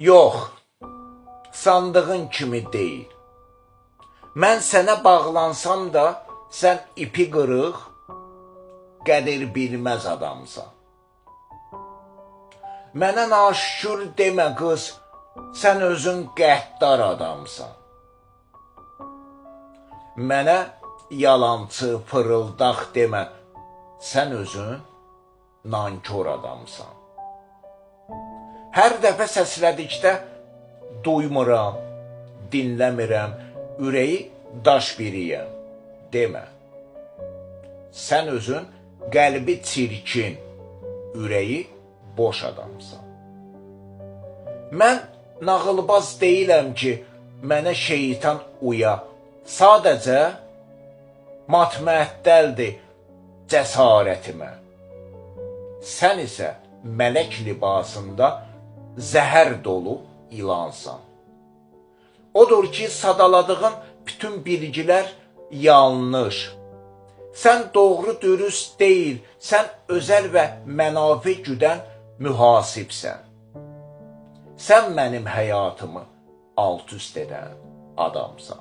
Yox, sandığın kimi deyil. Mən sənə bağlansam da, sən ipi qırıq, qədir bilməz adamsan. Mənə naşükür demə qız, sən özün qəddar adamsan. Mənə yalançı, fırıldaq demə, sən özün nankor adamsan. Hər dəfə səslədikdə duymuram, dinləmirəm, ürəyi daş biriyəm, demə. Sən özün qəlbi çirkin, ürəyi boş adamsan. Mən nağılbaz deyiləm ki, mənə şeytan uya, sadəcə matməəddəldir cəsarətimə. Sən isə mələk libasında zəhər dolu ilansan. Odur ki, sadaladığın bütün bilgilər yanlış. Sən doğru dürüst deyil, sən özəl və mənafi güdən mühasibsən. Sən mənim həyatımı alt-üst edən adamsan.